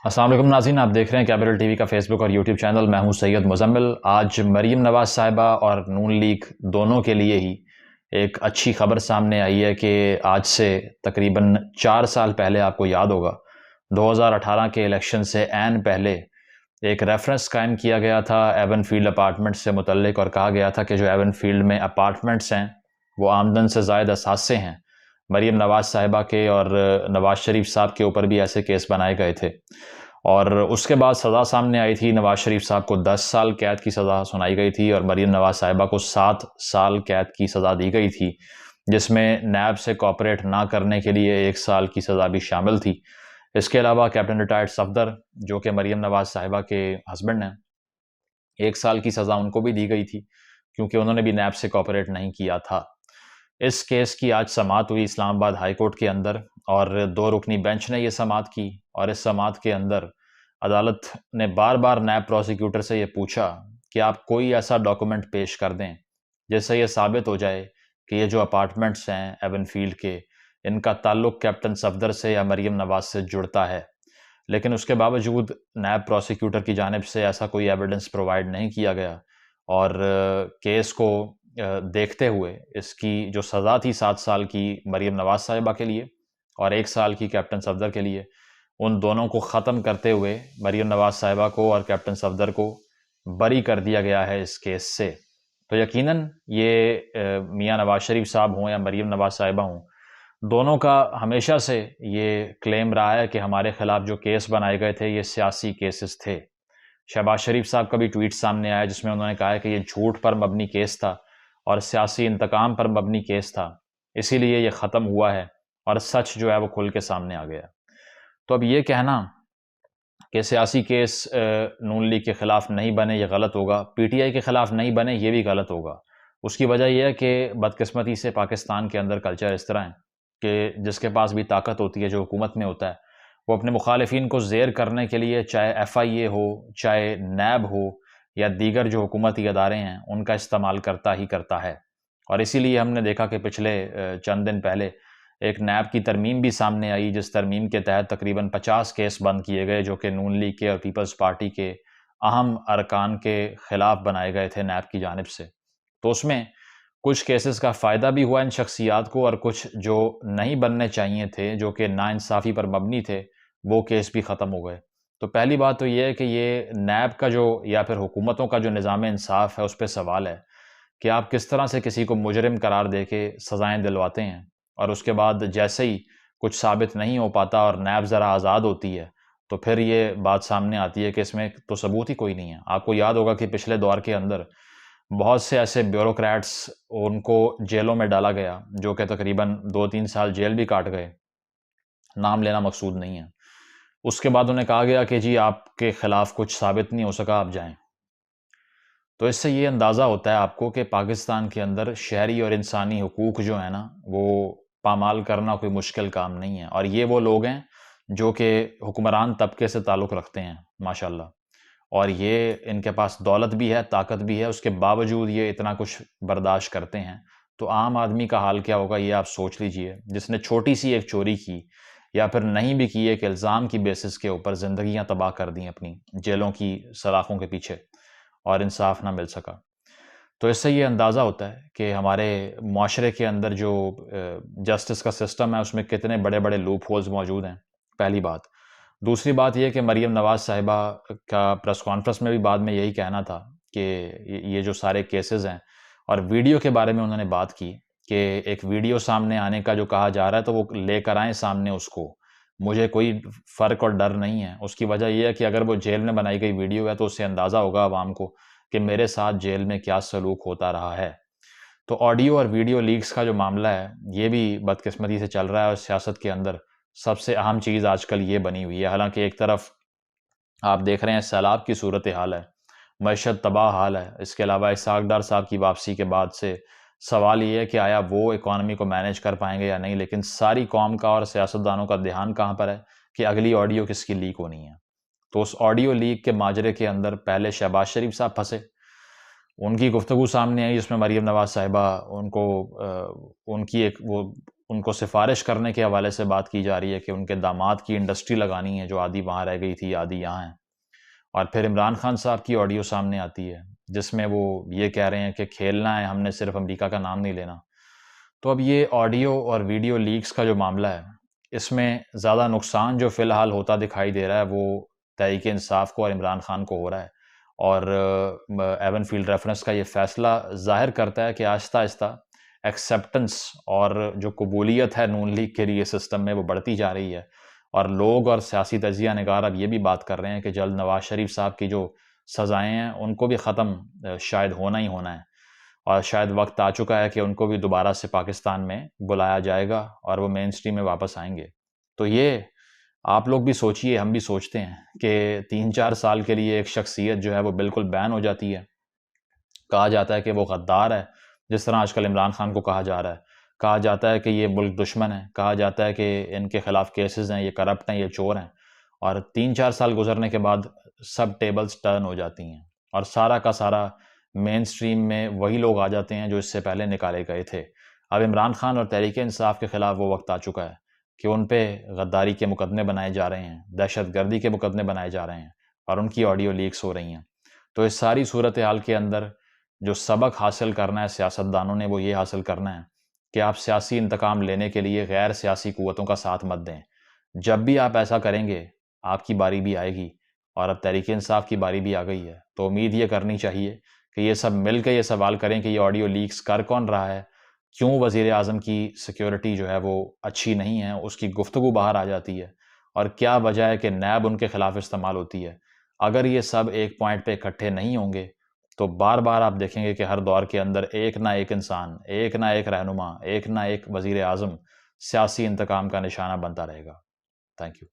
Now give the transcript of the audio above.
अस्सलाम वालेकुम नाज़रीन, आप देख रहे हैं कैपिटल टीवी का फेसबुक और यूट्यूब चैनल। मैं हूं सैयद मुज़म्मिल। आज मरीम नवाज़ साहिबा और नून लीग दोनों के लिए ही एक अच्छी खबर सामने आई है कि आज से तकरीबन 4 साल पहले, आपको याद होगा, 2018 के इलेक्शन से ऐन पहले एक रेफरेंस कायम किया गया था एवन फील्ड अपार्टमेंट्स से मुतल्लिक, और कहा गया था कि जो एवन फील्ड में अपार्टमेंट्स हैं वो आमदन से ज़ायद असासे हैं। मरीम नवाज़ साहिबा के और नवाज़ शरीफ साहब के ऊपर भी ऐसे केस बनाए गए थे, और उसके बाद सज़ा सामने आई थी। नवाज़ शरीफ साहब को 10 साल कैद की सज़ा सुनाई गई थी और मरीम नवाज़ साहिबा को 7 साल कैद की सज़ा दी गई थी, जिसमें नैब से कॉपरेट ना करने के लिए 1 साल की सज़ा भी शामिल थी। इसके अलावा कैप्टन रिटायर्ड सफदर, जो कि मरीम नवाज़ साहिबा के हस्बैंड हैं, 1 साल की सज़ा उनको भी दी गई थी, क्योंकि उन्होंने भी नैब से कॉपरेट नहीं किया था। इस केस की आज समाअत हुई इस्लामाबाद हाई कोर्ट के अंदर, और 2 रुकनी बेंच ने ये समाअत की। और इस समाअत के अंदर अदालत ने बार बार नैब प्रोसिक्यूटर से ये पूछा कि आप कोई ऐसा डॉक्यूमेंट पेश कर दें जिससे ये साबित हो जाए कि ये जो अपार्टमेंट्स हैं एवन फील्ड के, इनका ताल्लुक कैप्टन सफदर से या मरीम नवाज से जुड़ता है। लेकिन उसके बावजूद नैब प्रोसिक्यूटर की जानिब से ऐसा कोई एविडेंस प्रोवाइड नहीं किया गया, और केस को देखते हुए इसकी जो सज़ा थी 7 साल की मरीम नवाज साहिबा के लिए और 1 साल की कैप्टन सफदर के लिए, उन दोनों को ख़त्म करते हुए मरीम नवाज साहिबा को और कैप्टन सफदर को बरी कर दिया गया है इस केस से। तो यकीनन ये मियाँ नवाज शरीफ साहब हों या मरीम नवाज साहिबा हों, दोनों का हमेशा से ये क्लेम रहा है कि हमारे खिलाफ जो केस बनाए गए थे ये सियासी केसेस थे। शहबाज शरीफ साहब का भी ट्वीट सामने आया जिसमें उन्होंने कहा है कि ये झूठ पर मबनी केस था और सियासी इंतकाम पर मबनी केस था, इसीलिए ये ख़त्म हुआ है और सच जो है वो खुल के सामने आ गया। तो अब ये कहना कि सियासी केस नून लीग के ख़िलाफ़ नहीं बने, ये गलत होगा। पीटीआई के ख़िलाफ़ नहीं बने, ये भी गलत होगा। उसकी वजह यह है कि बदकिस्मती से पाकिस्तान के अंदर कल्चर इस तरह है कि जिसके पास भी ताकत होती है, जो हुकूमत में होता है, वो अपने मुखालिफिन को ज़ेर करने के लिए, चाहे एफआईए हो, चाहे नैब हो, या दीगर जो हुकूमती अदारे हैं, उनका इस्तेमाल करता ही करता है। और इसीलिए हमने देखा कि पिछले चंद दिन पहले एक नैब की तरमीम भी सामने आई, जिस तरमीम के तहत तकरीबन 50 केस बंद किए गए, जो कि नून लीग के और पीपल्स पार्टी के अहम अरकान के ख़िलाफ़ बनाए गए थे नैब की जानिब से। तो उसमें कुछ केसेस का फ़ायदा भी हुआ इन शख्सियात को, और कुछ जो नहीं बनने चाहिए थे, जो कि नाइंसाफ़ी पर मबनी थे, वो केस भी ख़त्म हो गए। तो पहली बात तो ये है कि ये नैब का जो, या फिर हुकूमतों का जो निज़ाम इंसाफ़ है, उस पे सवाल है कि आप किस तरह से किसी को मुजरिम करार दे के सज़ाएँ दिलवाते हैं, और उसके बाद जैसे ही कुछ साबित नहीं हो पाता और नैब ज़रा आज़ाद होती है, तो फिर ये बात सामने आती है कि इसमें तो सबूत ही कोई नहीं है। आपको याद होगा कि पिछले दौर के अंदर बहुत से ऐसे ब्यूरोक्रेट्स, उनको जेलों में डाला गया, जो कि तकरीबन 2-3 साल जेल भी काट गए। नाम लेना मकसूद नहीं है। उसके बाद उन्हें कहा गया कि जी आपके खिलाफ कुछ साबित नहीं हो सका, आप जाएँ। तो इससे ये अंदाज़ा होता है आपको कि पाकिस्तान के अंदर शहरी और इंसानी हुकूक जो है ना, वो पामाल करना कोई मुश्किल काम नहीं है। और ये वो लोग हैं जो कि हुक्मरान तबके से ताल्लुक़ रखते हैं माशाल्लाह, और ये इनके पास दौलत भी है, ताकत भी है, उसके बावजूद ये इतना कुछ बर्दाश्त करते हैं। तो आम आदमी का हाल क्या होगा, ये आप सोच लीजिए। जिसने छोटी-सी एक चोरी की, या फिर नहीं भी की, एक इल्ज़ाम की बेसिस के ऊपर ज़िंदगियाँ तबाह कर दी अपनी, जेलों की सलाखों के पीछे, और इंसाफ ना मिल सका। तो इससे ये अंदाज़ा होता है कि हमारे मुआशरे के अंदर जो जस्टिस का सिस्टम है, उसमें कितने बड़े-बड़े लूप होल्स मौजूद हैं, पहली बात। दूसरी बात ये है कि मरीम नवाज़ साहिबा का प्रेस कॉन्फ्रेंस में भी बाद में यही कहना था कि ये जो सारे केसेज़ हैं, और वीडियो के बारे में उन्होंने बात की कि एक वीडियो सामने आने का जो कहा जा रहा है, तो वो लेकर आएँ सामने उसको। मुझे कोई फ़र्क और डर नहीं है। उसकी वजह ये है कि अगर वो जेल में बनाई गई वीडियो है, तो उससे अंदाज़ा होगा अवाम को कि मेरे साथ जेल में क्या सलूक होता रहा है। तो ऑडियो और वीडियो लीक्स का जो मामला है, ये भी बदकिस्मती से चल रहा है, और सियासत के अंदर सबसे अहम चीज़ आजकल ये बनी हुई है। हालाँकि एक तरफ आप देख रहे हैं सैलाब की सूरत-ए-हाल है, मईशत तबाह हाल है। इसके अलावा इसहाक डार साहब की वापसी के बाद से सवाल ये है कि आया वो इकॉनमी को मैनेज कर पाएँगे या नहीं, लेकिन सारी कौम का और सियासतदानों का ध्यान कहाँ पर है कि अगली ऑडियो किसकी लीक होनी है। तो उस ऑडियो लीक के माजरे के अंदर पहले शहबाज शरीफ साहब फँसे। उनकी गुफ्तगू सामने आई जिसमें मरीम नवाज़ साहिबा उनको उनकी एक वो उनको सिफारिश करने के हवाले से बात की जा रही है कि उनके दामाद की इंडस्ट्री लगानी है, जो आधी वहाँ रह गई थी, आधी यहाँ है। और फिर इमरान खान साहब की ऑडियो सामने आती है जिसमें वो ये कह रहे हैं कि खेलना है, हमने सिर्फ अमेरिका का नाम नहीं लेना। तो अब ये ऑडियो और वीडियो लीक्स का जो मामला है, इसमें ज़्यादा नुकसान जो फ़िलहाल होता दिखाई दे रहा है वो तहरीक-ए-इंसाफ़ को और इमरान खान को हो रहा है। और एवन फील्ड रेफरेंस का ये फ़ैसला ज़ाहिर करता है कि आहिस्ता-आहिस्ता एक्सेप्टेंस और जो कबूलियत है नून लीग के लिए सिस्टम में, वो बढ़ती जा रही है। और लोग और सियासी तजिया निगार अब ये भी बात कर रहे हैं कि जल्द नवाज़ शरीफ साहब की जो सज़ाएँ हैं उनको भी ख़त्म शायद होना ही होना है। और शायद वक्त आ चुका है कि उनको भी दोबारा से पाकिस्तान में बुलाया जाएगा और वो मेन स्ट्रीम में वापस आएंगे। तो ये आप लोग भी सोचिए, हम भी सोचते हैं कि 3-4 साल के लिए एक शख्सियत जो है वो बिल्कुल बैन हो जाती है। कहा जाता है कि वो गद्दार है, जिस तरह आजकल इमरान खान को कहा जा रहा है। कहा जाता है कि ये मुल्क दुश्मन है, कहा जाता है कि इनके खिलाफ केसेस हैं, ये करप्ट हैं, ये चोर हैं। और 3-4 साल गुजरने के बाद सब टेबल्स टर्न हो जाती हैं और सारा का सारा मेन स्ट्रीम में वही लोग आ जाते हैं जो इससे पहले निकाले गए थे। अब इमरान खान और तहरीक-ए-इंसाफ के खिलाफ वो वक्त आ चुका है कि उन पे गद्दारी के मुकदमे बनाए जा रहे हैं, दहशतगर्दी के मुकदमे बनाए जा रहे हैं और उनकी ऑडियो लीक्स हो रही हैं। तो इस सारी सूरत हाल के अंदर जो सबक हासिल करना है सियासतदानों ने, वो ये हासिल करना है कि आप सियासी इंतकाम लेने के लिए गैर सियासी क़ुव्वतों का साथ मत दें। जब भी आप ऐसा करेंगे, आपकी बारी भी आएगी और अब तहरीक-ए-इंसाफ की बारी भी आ गई है। तो उम्मीद ये करनी चाहिए कि ये सब मिल के ये सवाल करें कि ये ऑडियो लीक्स कर कौन रहा है? क्यों वज़ीर-ए-आज़म की सिक्योरिटी जो है वो अच्छी नहीं है, उसकी गुफ्तगू बाहर आ जाती है और क्या वजह है कि नैब उनके खिलाफ इस्तेमाल होती है? अगर ये सब एक पॉइंट पे इकट्ठे नहीं होंगे, तो बार-बार आप देखेंगे कि हर दौर के अंदर एक ना एक इंसान, एक ना एक रहनुमा, एक ना एक वज़ीर-ए-आज़म सियासी इंतकाम का निशाना बनता रहेगा। Thank you.